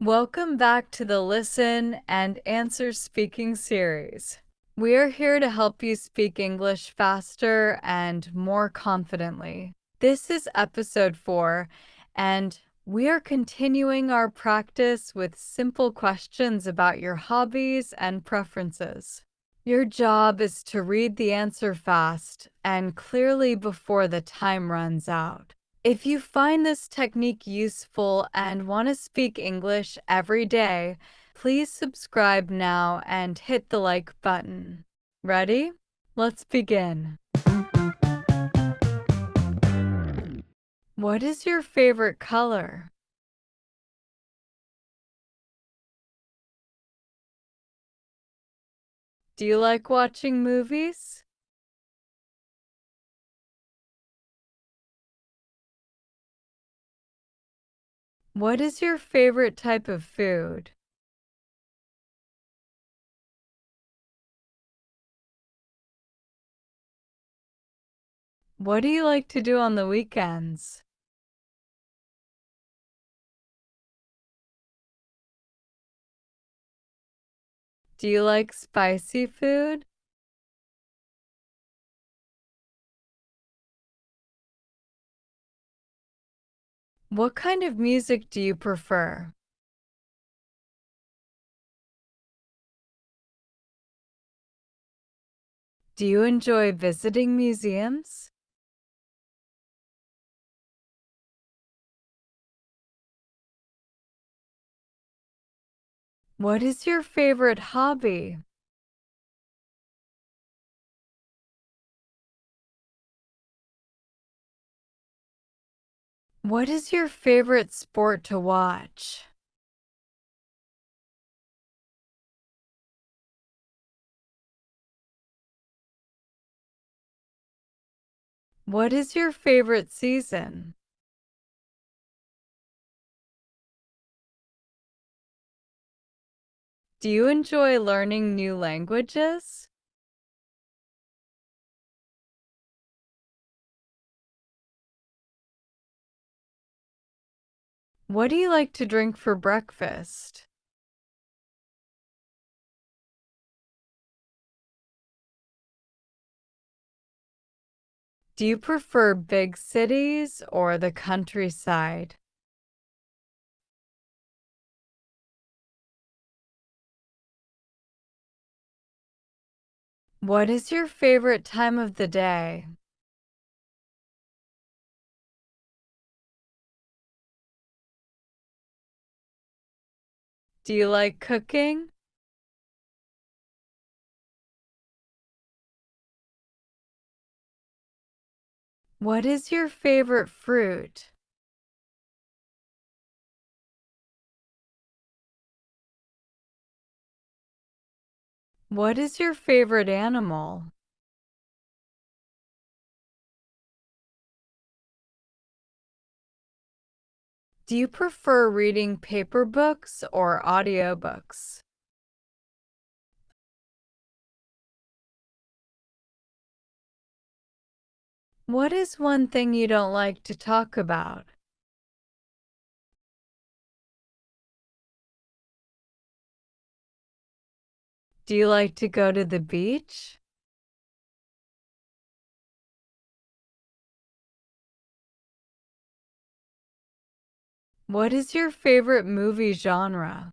Welcome back to the Listen and Answer Speaking series. We are here to help you speak English faster and more confidently. This is episode 4, and we are continuing our practice with simple questions about your hobbies and preferences. Your job is to read the answer fast and clearly before the time runs out. If you find this technique useful and want to speak English every day, please subscribe now and hit the like button. Ready? Let's begin. What is your favorite color? Do you like watching movies? What is your favorite type of food? What do you like to do on the weekends? Do you like spicy food? What kind of music do you prefer? Do you enjoy visiting museums? What is your favorite hobby? What is your favorite sport to watch? What is your favorite season? Do you enjoy learning new languages? What do you like to drink for breakfast? Do you prefer big cities or the countryside? What is your favorite time of the day? Do you like cooking? What is your favorite fruit? What is your favorite animal? Do you prefer reading paper books or audiobooks? What is one thing you don't like to talk about? Do you like to go to the beach? What is your favorite movie genre?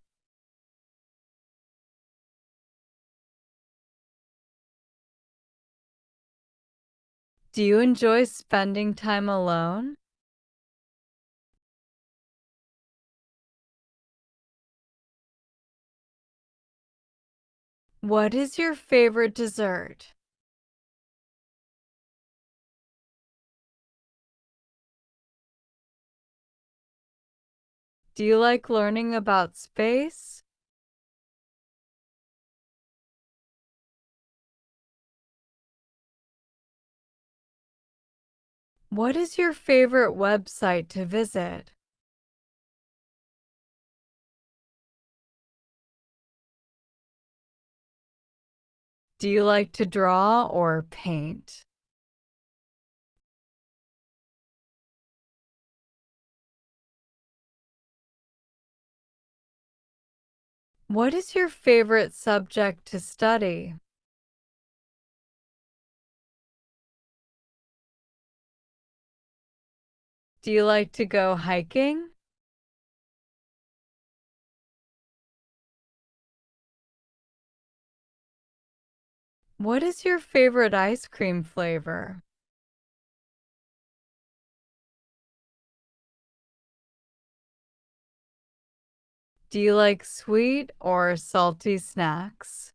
Do you enjoy spending time alone? What is your favorite dessert? Do you like learning about space? What is your favorite website to visit? Do you like to draw or paint? What is your favorite subject to study? Do you like to go hiking? What is your favorite ice cream flavor? Do you like sweet or salty snacks?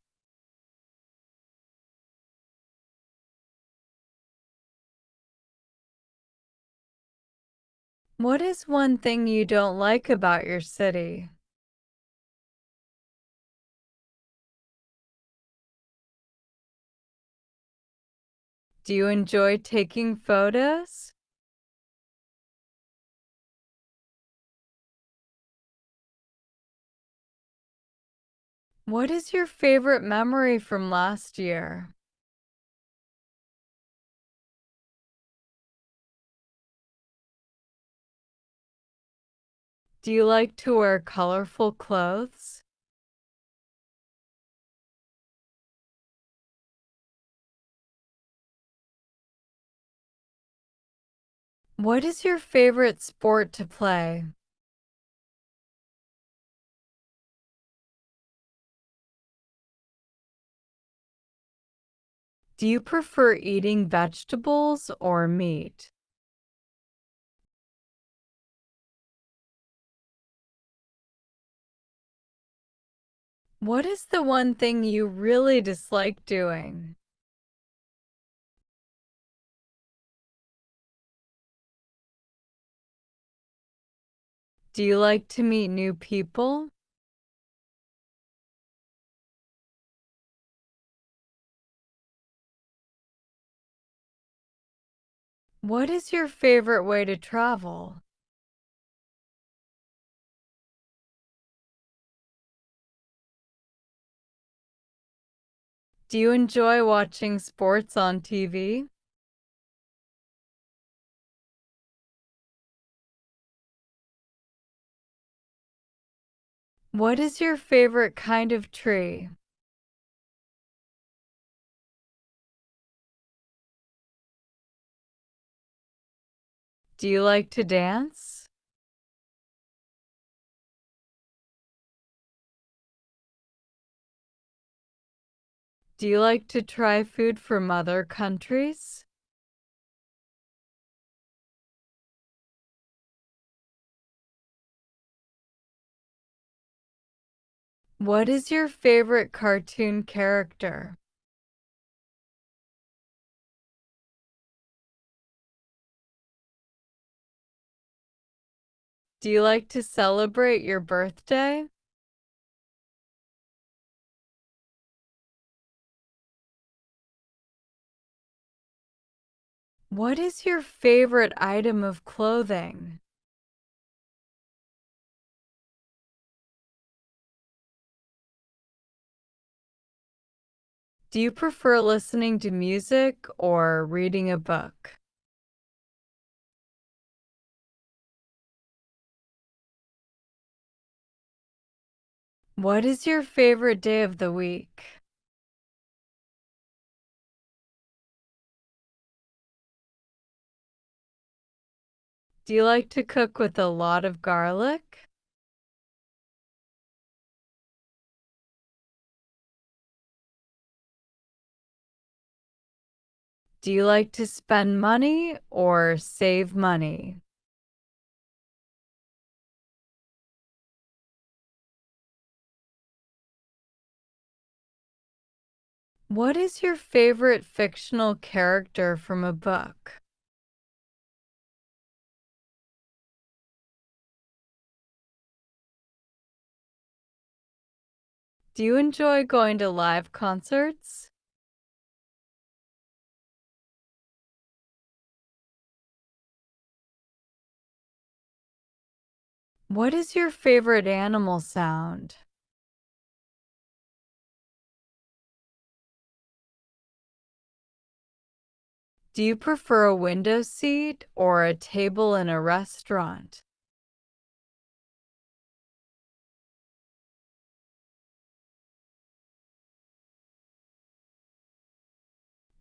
What is one thing you don't like about your city? Do you enjoy taking photos? What is your favorite memory from last year? Do you like to wear colorful clothes? What is your favorite sport to play? Do you prefer eating vegetables or meat? What is the one thing you really dislike doing? Do you like to meet new people? What is your favorite way to travel? Do you enjoy watching sports on TV? What is your favorite kind of tree? Do you like to dance? Do you like to try food from other countries? What is your favorite cartoon character? Do you like to celebrate your birthday? What is your favorite item of clothing? Do you prefer listening to music or reading a book? What is your favorite day of the week? Do you like to cook with a lot of garlic? Do you like to spend money or save money? What is your favorite fictional character from a book? Do you enjoy going to live concerts? What is your favorite animal sound? Do you prefer a window seat or a table in a restaurant?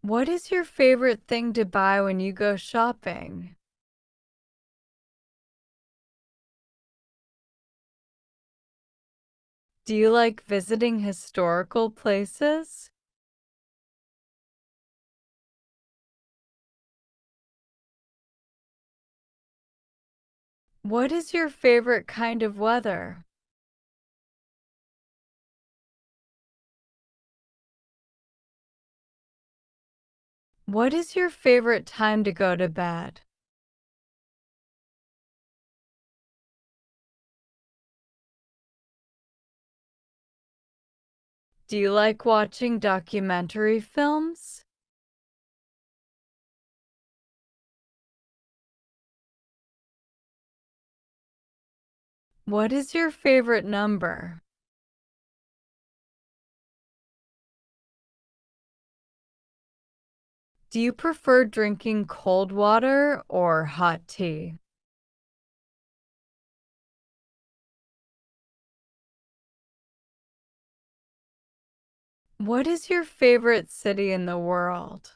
What is your favorite thing to buy when you go shopping? Do you like visiting historical places? What is your favorite kind of weather? What is your favorite time to go to bed? Do you like watching documentary films? What is your favorite number? Do you prefer drinking cold water or hot tea? What is your favorite city in the world?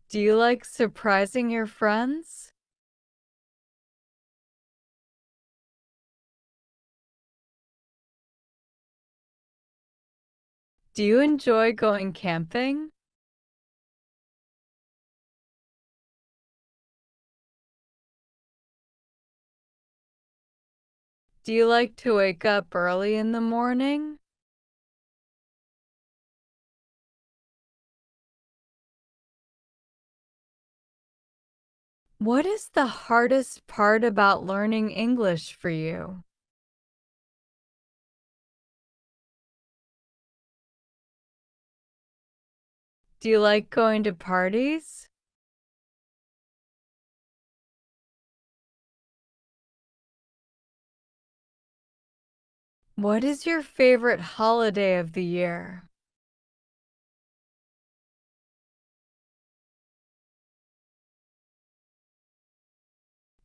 Do you like surprising your friends? Do you enjoy going camping? Do you like to wake up early in the morning? What is the hardest part about learning English for you? Do you like going to parties? What is your favorite holiday of the year?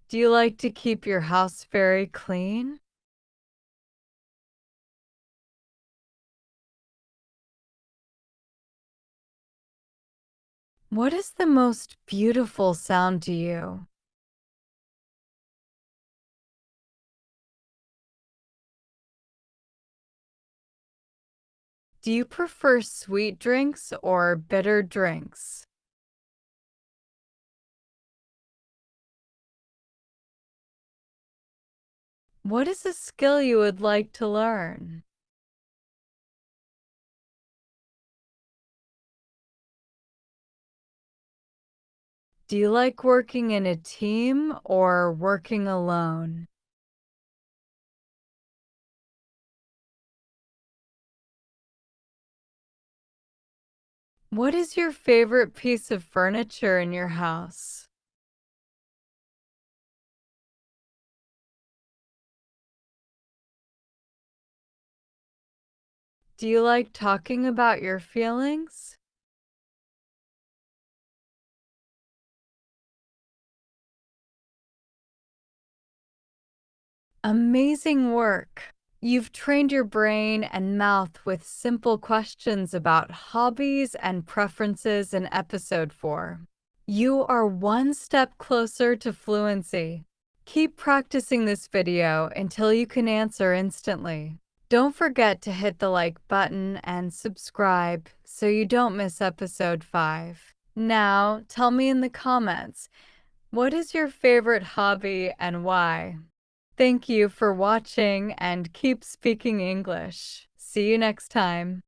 Do you like to keep your house very clean? What is the most beautiful sound to you? Do you prefer sweet drinks or bitter drinks? What is a skill you would like to learn? Do you like working in a team or working alone? What is your favorite piece of furniture in your house? Do you like talking about your feelings? Amazing work! You've trained your brain and mouth with simple questions about hobbies and preferences in episode 4. You are one step closer to fluency. Keep practicing this video until you can answer instantly. Don't forget to hit the like button and subscribe so you don't miss episode 5. Now, tell me in the comments, what is your favorite hobby and why? Thank you for watching and keep speaking English. See you next time.